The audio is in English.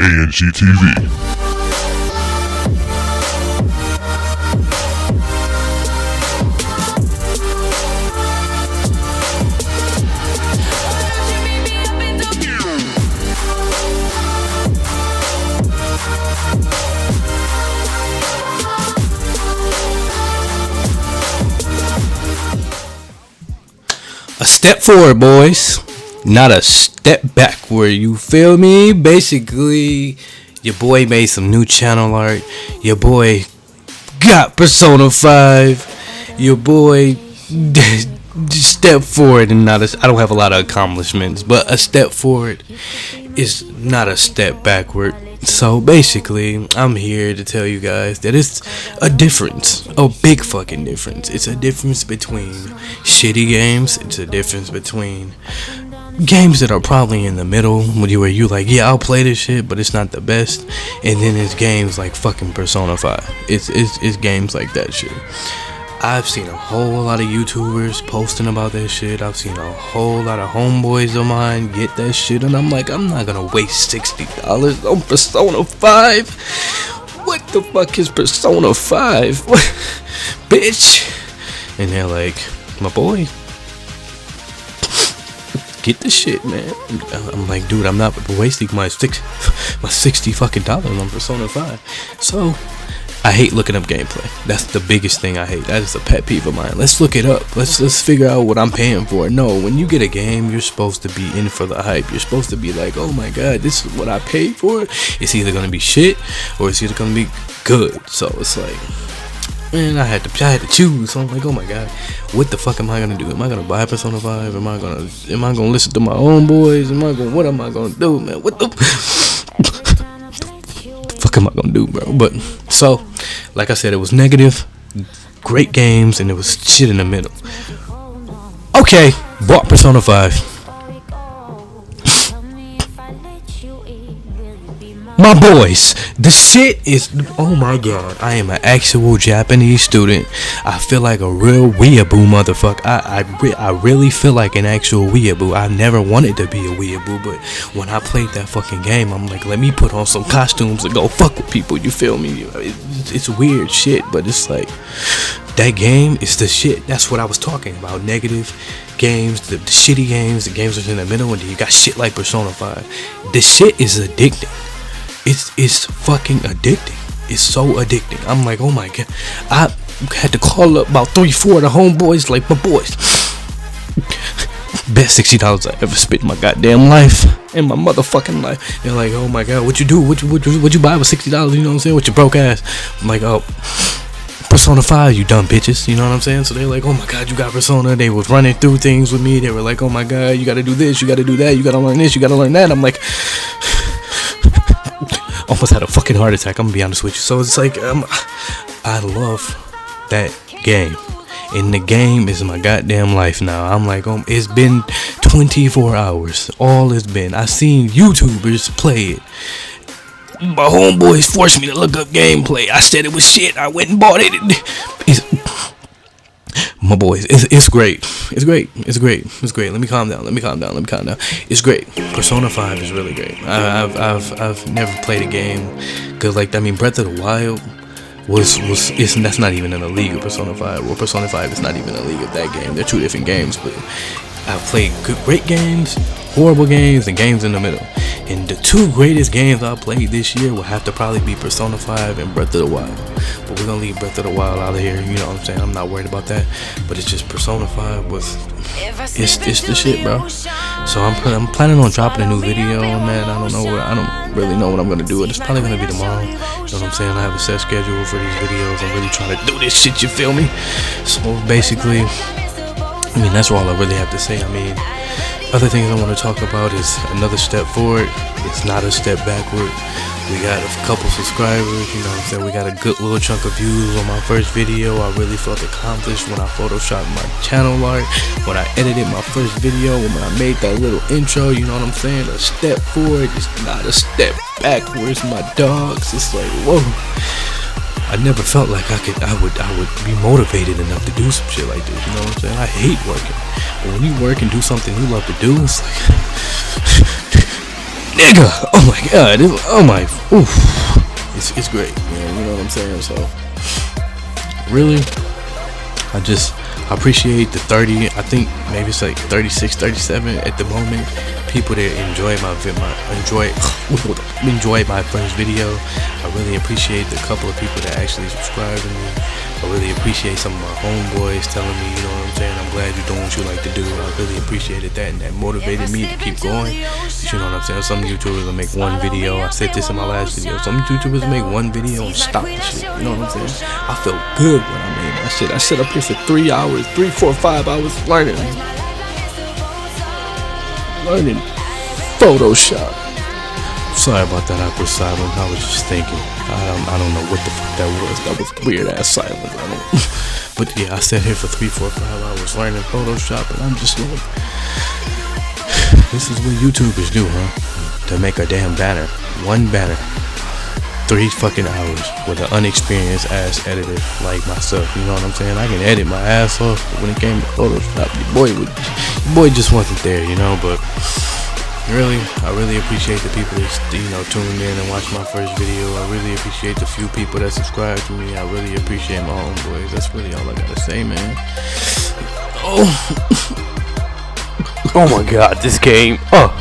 A&GTV. A step forward, boys, not a step backward. You feel me? Basically, your boy made some new channel art. Your boy got Persona 5. Your boy step forward and not a. I don't have a lot of accomplishments, but a step forward is not a step backward. So basically, I'm here to tell you guys that it's a difference, a big fucking difference. It's a difference between shitty games. It's a difference between games that are probably in the middle, where you like, yeah, I'll play this shit, but it's not the best. And then it's games like fucking Persona 5. It's games like that shit. I've seen a whole lot of YouTubers posting about that shit. I've seen a whole lot of homeboys of mine get that shit, and I'm like, I'm not gonna waste $60 on Persona 5. What the fuck is Persona 5? Bitch. And they're like, my boy, get the shit, man. I'm like, dude, I'm not wasting my $60 fucking dollars on Persona 5. So I hate looking up gameplay. That's the biggest thing I hate. That is a pet peeve of mine. Let's look it up. Let's figure out what I'm paying for. No, when you get a game, you're supposed to be in for the hype. You're supposed to be like, oh my god, this is what I paid for. It's either gonna be shit or it's either gonna be good. So it's like, man, I had to choose. So I'm like, oh my god, what the fuck am I gonna do? Am I gonna buy Persona 5? Am I gonna listen to my own boys? What am I gonna do, man? What the fuck am I gonna do, bro? But so, like I said, it was negative, great games, and it was shit in the middle. Okay, bought Persona 5. My boys, the shit is, oh my god, I am an actual Japanese student. I feel like a real weeaboo motherfucker. I really feel like an actual weeaboo. I never wanted to be a weeaboo, but when I played that fucking game, I'm like, let me put on some costumes and go fuck with people, you feel me? It's weird shit, but it's like, that game is the shit. That's what I was talking about. Negative games, the shitty games, the games that's in the middle, and then you got shit like Persona 5. The shit is addicting. It's fucking addicting. It's so addicting. I'm like, oh my god. I had to call up about 3-4 of the homeboys, like, my boys, best $60 I ever spent in my goddamn life, in my motherfucking life. They're like, oh my god, what you do? What you buy with $60? You know what I'm saying? With your broke ass. I'm like, oh, Persona 5, you dumb bitches. You know what I'm saying? So they're like, oh my god, you got Persona. They was running through things with me. They were like, oh my god, you gotta do this, you gotta do that, you gotta learn this, you gotta learn that. I'm like, almost had a fucking heart attack, I'm gonna be honest with you. So it's like, I love that game, and the game is my goddamn life now. I'm like, it's been 24 hours. All it's been, I seen YouTubers play it. My homeboys forced me to look up gameplay. I said it was shit. I went and bought it. My boys, it's great. It's great. Let me calm down. It's great. Persona 5 is really great. I've never played a game because, like, I mean, Breath of the Wild that's not even in the league of Persona 5. Well, Persona 5 is not even in the league of that game. They're two different games, but I've played great games, horrible games, and games in the middle. And the two greatest games I played this year will have to probably be Persona 5 and Breath of the Wild. But we're gonna leave Breath of the Wild out of here, you know what I'm saying? I'm not worried about that. But it's just Persona 5 it's the shit, bro. So I'm planning on dropping a new video on that. I don't really know what I'm gonna do. It's probably gonna be tomorrow. You know what I'm saying? I have a set schedule for these videos. I'm really trying to do this shit, you feel me? So basically, I mean, that's all I really have to say. I mean, other things I want to talk about is another step forward. It's not a step backward. We got a couple subscribers, you know what I'm saying? We got a good little chunk of views on my first video. I really felt accomplished when I photoshopped my channel art, when I edited my first video, when I made that little intro, you know what I'm saying? A step forward is not a step backwards, my dogs. It's like, whoa. I never felt like I would be motivated enough to do some shit like this, you know what I'm saying? I hate working. But when you work and do something you love to do, it's like nigga. Oh my god. Oh my. Oof. It's great, man. You know what I'm saying? So, really, I appreciate the 30. I think maybe it's like 36, 37 at the moment. People that enjoy my first video. I really appreciate the couple of people that actually subscribe to me. I really appreciate some of my homeboys telling me, you know what I'm saying, I'm glad you're doing what you like to do. I really appreciated that, and that motivated me to keep going. You know what I'm saying? Some YouTubers will make one video. I said this in my last video. Some YouTubers make one video and stop the shit. You know what I'm saying? I felt good when I made my shit. I sat up here for 3 hours, 3, 4, 5 hours learning Photoshop. Sorry about that awkward silence. I was just thinking. I don't know what the fuck that was. That was weird ass silence. But yeah, I sat here for 3, 4, 5 hours learning Photoshop, and I'm just like, this is what YouTubers do, huh? To make a damn banner, one banner, 3 fucking hours with an unexperienced ass editor like myself. You know what I'm saying? I can edit my ass off, but when it came to Photoshop, your boy just wasn't there, you know. But really, I really appreciate the people that, you know, tuned in and watched my first video. I really appreciate the few people that subscribe to me. I really appreciate my homeboys. That's really all I gotta say, man. Oh, oh my God, this game. Oh.